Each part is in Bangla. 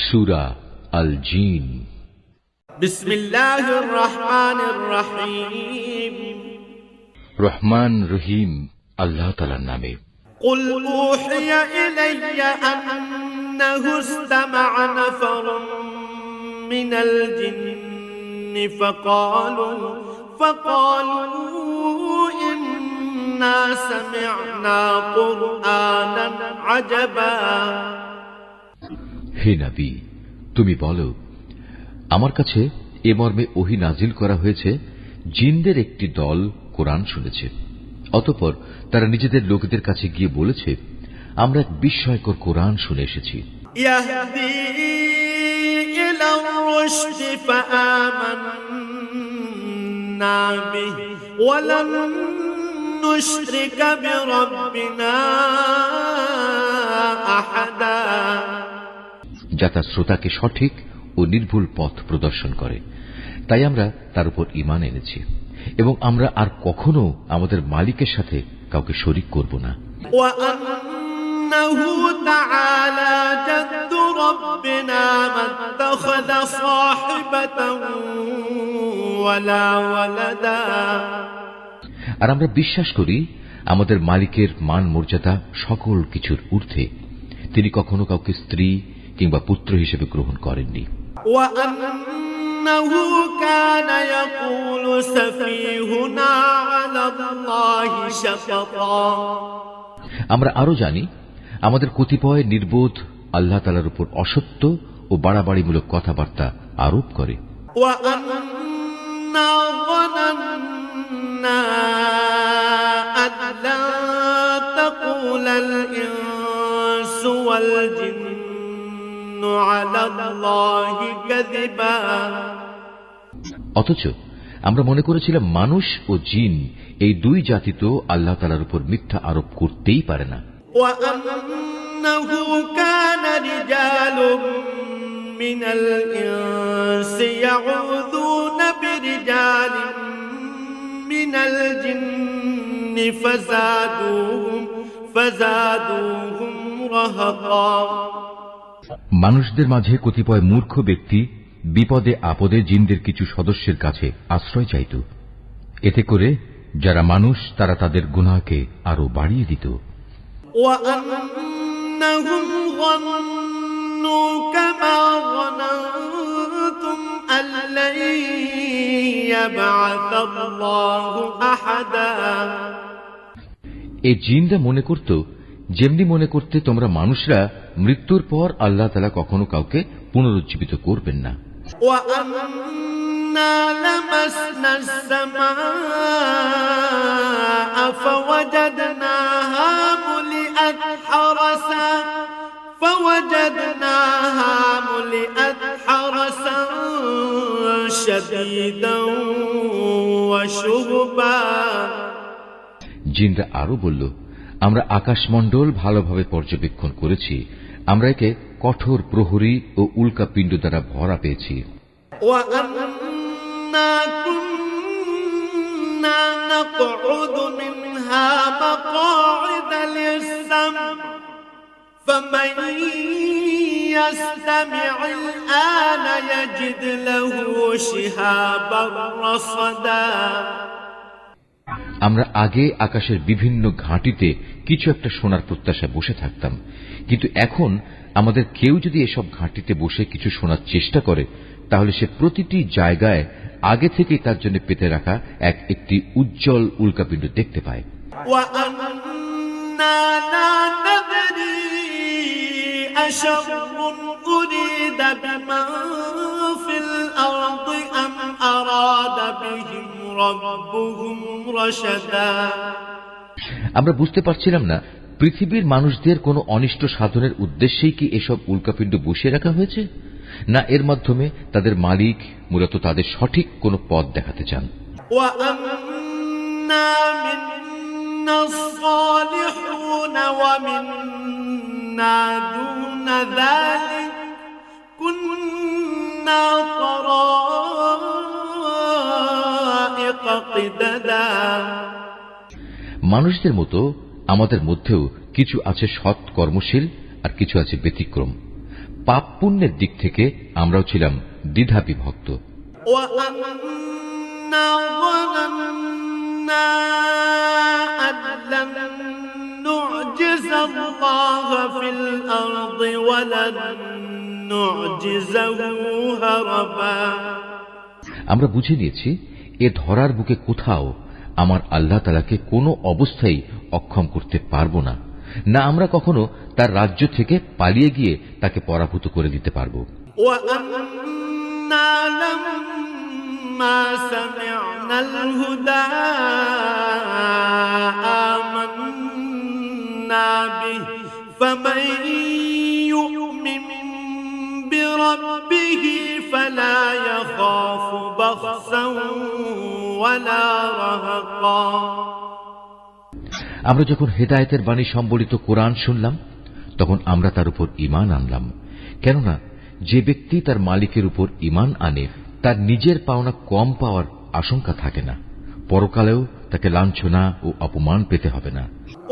সূরা আল জিন। বিসমিল্লাহির রহমানির রহিম। রহমান রহিম আল্লাহ তাআলার নামে। কুল উহিয়া ইলাইয়া আন্নাহু ইসতামা'a নাফারুম মিনাল জিন্নি ফাকালু ইন্না সামি'না কুরআনান আজাবা। হে নবী, তুমি বলো, আমার কাছে এ মর্মে ওহী নাজিল করা হয়েছে, জিনদের একটি দল কোরআন শুনেছে। অতঃপর তারা নিজেদের লোকদের কাছে গিয়ে বলেছে, আমরা এক বিস্ময়কর কোরআন শুনে এসেছি। ইয়াহদি ইলার রুশদি ফাআমান্না বিহি ওয়া লান নুশরিকা বিরাব্বিনা আহাদা। যা তার শ্রোতাকে সঠিক ও নির্ভুল পথ প্রদর্শন করে, তাই আমরা তার উপর ঈমান এনেছি এবং আমরা আর কখনো আমাদের মালিকের সাথে কাউকে শরীক করব না। ওয়া আন্নাহু তাআলা জাদ্দু রাব্বিনা মাত্তাখাযা সাহিবাতান ওয়ালা ওয়ালাদা। আর আমরা বিশ্বাস করি, আমাদের মালিকের মান মর্যাদা সকল কিছুর ঊর্ধ্বে। তিনি কখনো কাউকে স্ত্রী কিংবা পুত্র হিসেবে গ্রহণ করেননি। ওয়া আন্নাহু কানা ইয়াকুলু সাফীহুনা আলাল্লাহি শাতাতা। আমরা আরো জানি, আমাদের কতিপয় নির্বোধ আল্লাহ তাআলার উপর অসত্য ও বাড়াবাড়িমূলক কথাবার্তা আরোপ করে। ওয়া আন্না যানান্না আল্লা তাকুলাল ইনসু ওয়াল জিন্নু আলাল্লাহি কাযিবা। অথচ আমরা মনে করেছিলাম মানুষ ও জিন এই দুই জাতি তো আল্লাহ তাআলার উপর মিথ্যা আরোপ করতেই পারে না। ওয়া আন্নাহু কানা রিজালুম মিনাল ইনসি ইয়াউযুনা বিরিজালিন মিনাল জিন্নি ফাযাদুহুম রাহাকা। মানুষদের মাঝে কতিপয় মূর্খ ব্যক্তি বিপদে আপদে জিনদের কিছু সদস্যের কাছে আশ্রয় চাইত। এতে করে যারা মানুষ তারা তাদের গুনাহকে আরো বাড়িয়ে দিত। ওয়া আন্নাহুম যান্নু কামা যানানতুম আল্লান ইয়াবআসাল্লাহু আহাদা। এই জিনরা মনে করত, যেমনি মনে করতে তোমরা মানুষরা মৃত্যুর পর আল্লাহ তাআলা কখনো কাউকে পুনরুজ্জীবিত করবেন না। ওয়া আন্না লামাসনাস সামাআ ফাওয়াজাদনাহা মুলিআত হারাসান শাদীদান ওয়া শুহবা। জিনরা আরো বলল, আমরা আকাশমণ্ডল ভালোভাবে পর্যবেক্ষণ করেছি, আমরা একে কঠোর প্রহরী ও উল্কা পিণ্ড দ্বারা ভরা পেয়েছি। ওয়া আন্না কুন্না নাকউদু মিনহা মাকআইদা লিস-সাম ফামান ইয়াসতামি'ল আনা ইয়াজিদ লাহু শিহাবান রাসাদা। আমরা আগে আকাশের বিভিন্ন ঘাঁটিতে কিছু একটা শোনার প্রত্যাশায় বসে থাকতাম, কিন্তু এখন আমাদের কেউ যদি এসব ঘাঁটিতে বসে কিছু শোনার চেষ্টা করে, তাহলে সে প্রতিটি জায়গায় আগে থেকেই তার জন্য পেতে রাখা একটি উজ্জ্বল উল্কাপিণ্ড দেখতে পায়। ওয়া আন্না লা নাদরি আশরুন উরিদা বিমান ফিল আরদি আম আরাদা বিহিম রাব্বুহুম রাশাদা। আমরা বুঝতে পারছিলাম না, পৃথিবীর মানুষদের কোনো অনিষ্ট সাধনের উদ্দেশ্যেই কি এসব উল্কাপিণ্ড বসিয়ে রাখা হয়েছে, না এর মাধ্যমে তাদের মালিক মূলত তাদের সঠিক কোনো পথ দেখাতে চান। ওয়া আন্না মিন্নাস সালিহুন ওয়া মিন্না দুনা যালিক কুন্না তারাইকা কিদাদা। মানুষদের মতো আমাদের মধ্যেও কিছু আছে সৎ কর্মশীল আর কিছু আছে ব্যতিক্রম। পাপ পুণ্যের দিক থেকে আমরাও ছিলাম দ্বিধা বিভক্ত। وأنا ظننا أن لن نعجز الله في الأرض ولن نعجزه هربا। আমরা বুঝে নিয়েছি এ ধরার বুকে কোথাও আমার আল্লাহ তাআলাকে কোনো অবস্থায় অক্ষম করতে পারবো না, না আমরা কখনো তার রাজ্য থেকে পালিয়ে গিয়ে তাকে পরাভূত করে দিতে পারবো। وأنا لما سمعنا الهدى آمنا به فمن يؤمن بربه فلا يخاف بخسا ولا رهقا। আমরা যখন হেদায়েতের বাণী সম্বলিত কোরআন শুনলাম তখন আমরা তার উপর ঈমান আনলাম, কেননা যে ব্যক্তি তার মালিকের উপর ঈমান আনে তার নিজের পাওনা কম পাওয়ার আশঙ্কা থাকে না, পরকালেও তাকে লাঞ্ছনা ও অপমান পেতে হবে না।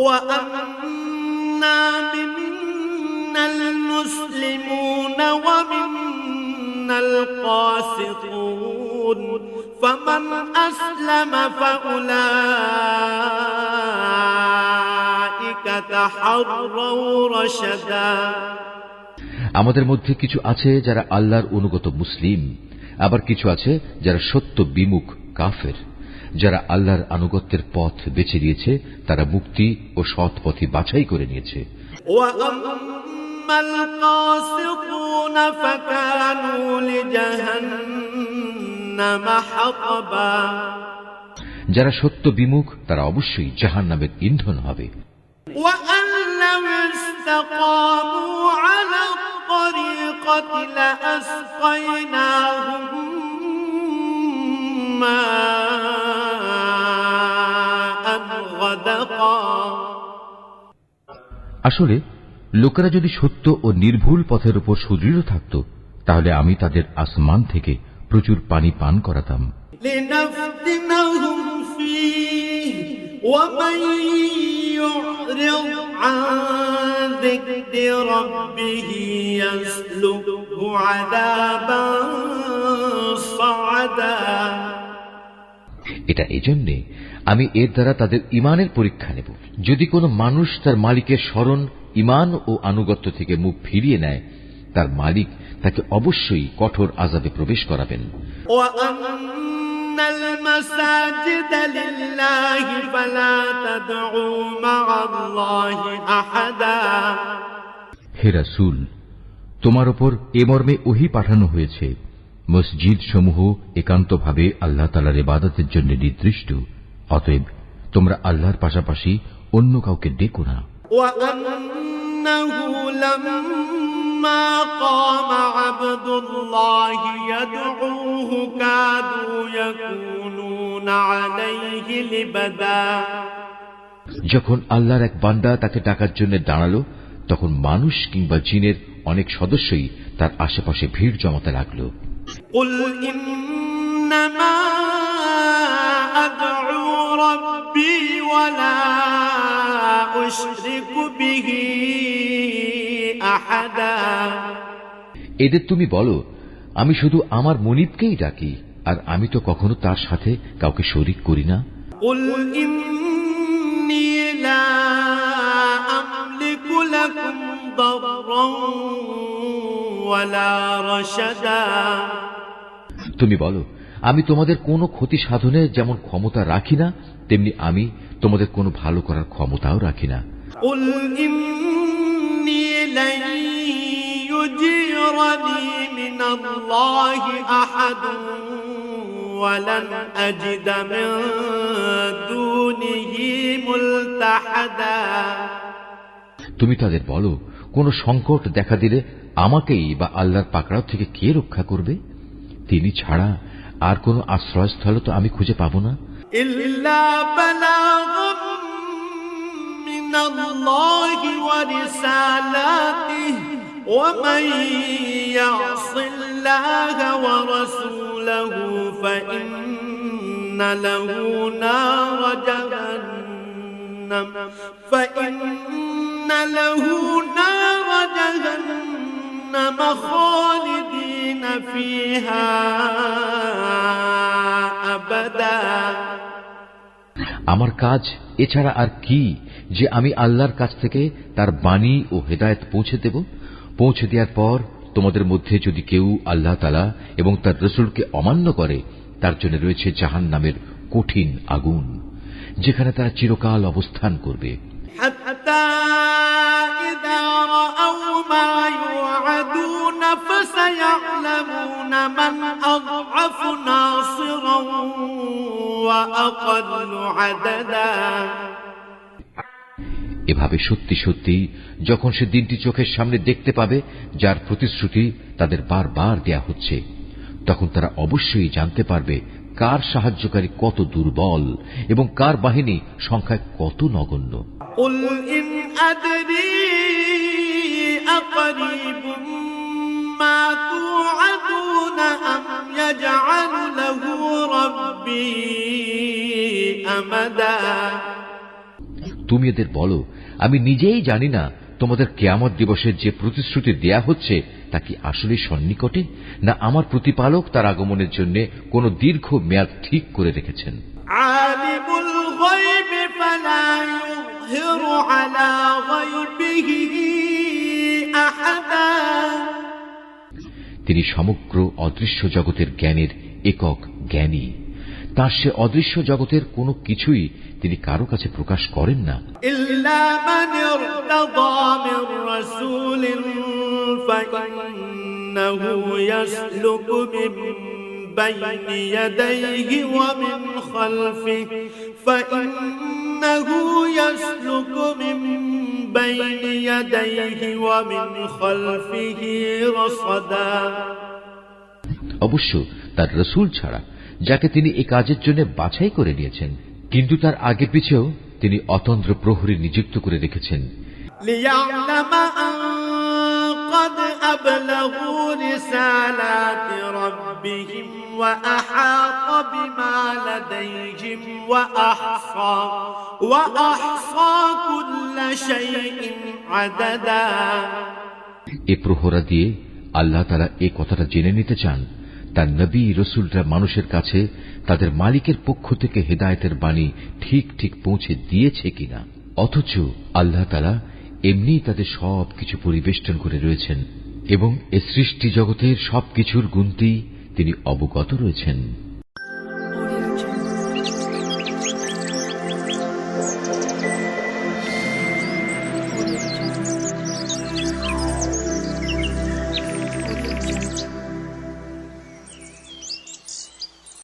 وأنا منا المسلمون ومنا القاسطون فمن أسلم فأولئك تحروا رشدا। আমাদের মধ্যে কিছু আছে যারা আল্লাহর অনুগত মুসলিম, আবার কিছু আছে যারা সত্য বিমুখ কাফের। যারা আল্লাহর আনুগত্যের পথ বেছে নিয়েছে তারা মুক্তি ও সৎ পথই বাছাই করে নিয়েছে। وأما القاسطون فكانوا لجهنم حطبا। যারা সত্য বিমুখ তারা অবশ্যই জাহান্নামের ইন্ধন হবে। وأن لو استقاموا على الطريقة لأسقيناهم ماء غدقا। আসলে লোকেরা যদি সত্য ও নির্ভুল পথের উপর সুদৃঢ় থাকত তাহলে আমি তাদের আসমান থেকে প্রচুর পানি পান করাতাম। لنفتنهم فيه ومن يعرض عن ذكر ربه يسلكه عذابا صعدا। এটা এজন্যে আমি এর দ্বারা তাদের ঈমানের পরীক্ষা নেব। যদি কোনো মানুষ তার মালিকের স্মরণ, ঈমান ও আনুগত্য থেকে মুখ ফিরিয়ে নেয় তার মালিক তাকে অবশ্যই কঠোর আযাবে প্রবেশ করাবেন। وأن المساجد لله فلا تدعوا مع الله أحدا। হে রাসূল, তোমার উপর এ মর্মে ওহী পাঠানো হয়েছে, মসজিদ সমূহ একান্তভাবে আল্লাহ তাআলার ইবাদতের জন্য নির্দিষ্ট, অতএব তোমরা আল্লাহর পাশাপাশি অন্য কাউকে ডেকো না। وأنه لما قام عبد الله يدعوه كادوا يكونون عليه لبدا। যখন আল্লাহর এক বান্দা তাকে ডাকার জন্য দাঁড়ালো তখন মানুষ কিংবা জিনের অনেক সদস্যই তার আশেপাশে ভিড় জমাতে লাগলো। قل إنما أدعو ربي ولا أشرك به أحدا। এদের তুমি বলো, আমি শুধু আমার মুনিবকেই ডাকি, আর আমি তো কখনো তার সাথে কাউকে শরীক করি না। قل إني لا أملك لكم ضرا ولا رشدا। তুমি বলো, আমি তোমাদের কোনো ক্ষতি সাধনে যেমন ক্ষমতা রাখি না তেমনি আমি তোমাদের কোনো ভালো করার ক্ষমতাও রাখি না। قل إني لن يجيرني من الله أحد ولن أجد من دونه ملتحدا। তুমি তাদের বলো, কোন সংকট দেখা দিলে আমাকেই বা আল্লাহর পাকড়াও থেকে কে রক্ষা করবে? তিনি ছাড়া আর কোন আশ্রয়স্থল তো আমি খুঁজে পাবো না। إلا بلاغا من الله ورسالاته ومن يعص الله ورسوله فإن له نار جهنم خالدين فيها أبدا আমার কাজ এছাড়া আর কি যে আমি আল্লাহর কাছ থেকে তার বাণী ও হেদায়েত পৌঁছে দেওয়ার পর তোমাদের মধ্যে যদি কেউ আল্লাহ তাআলা এবং তার রাসূলকে অমান্য করে তার জন্য রয়েছে জাহান্নামের কঠিন আগুন, যেখানে তারা চিরকাল অবস্থান করবে। حتى إذا رأوا ما يوعدون فسيعلمون من أضعف ناصرا وأقل عددا এভাবে সত্যি সত্যি যখন সে দিনটি চোখের সামনে দেখতে পাবে যার প্রতিশ্রুতি তাদের বারবার দেয়া হচ্ছে, তখন তারা অবশ্যই জানতে পারবে কার সাহায্যকারী কত দুর্বল এবং কার বাহিনী সংখ্যায় কত নগণ্য। قل إن أدري أقريب ما توعدون أم يجعل له ربي أمدا তুমি এদের বলো, আমি নিজেই জানি না তোমাদের কিয়ামত দিবসের যে প্রতিশ্রুতি দেয়া হচ্ছে তা কি আসলে সন্নিকটে, না আমার প্রতিপালক তার আগমনের জন্য কোন দীর্ঘ মেয়াদ ঠিক করে রেখেছেন। আলিমুল গায়ব ফালা ইউযহিরু আলা গায়বিহি আহাদা তিনি সমগ্র অদৃশ্য জগতের জ্ঞানের একক জ্ঞানী, তার সে অদৃশ্য জগতের কোনো কিছুই তিনি কারো কাছে প্রকাশ করেন না। ইল্লা মান ইরতাদা মির রাসূলিন ফাইন্নাহু ইয়াসলুকু মিন বাইনি ইয়াদাইহি ওয়া মিন খালফিহি ফাইন্নাহু ইয়াসলুকু মিন বাইনি ইয়াদাইহি ওয়া মিন খালফিহি রাসাদা অবশ্য তার রাসূল ছাড়া যাকে তিনি এই কাজের জন্য বাছাই করে নিয়েছেন, কিন্তু তার আগে পিছেও তিনি অতন্দ্র প্রহরী নিযুক্ত করে রেখেছেন। লিয়া'লামা আন ক্বাদ আবলাগু রিসালাতি রাব্বিহিম ওয়া আহাতা বিমা লাদাইহিম ওয়া আহসা কুল্লা শাইইন আদাদা। এ প্রহরা দিয়ে আল্লাহ তাআলা এই কথাটা জেনে নিতে চান তার নবী রাসূলরা মানুষের কাছে তাদের মালিকের পক্ষ থেকে হেদায়েতের বাণী ঠিক ঠিক পৌঁছে দিয়েছে কিনা। অথচ আল্লাহ তাআলা এমনি তাদের সবকিছু পরিবেষ্টন করে রয়েছেন এবং এ সৃষ্টি জগতের সবকিছুর গুনতি তিনি অবগত রয়েছেন।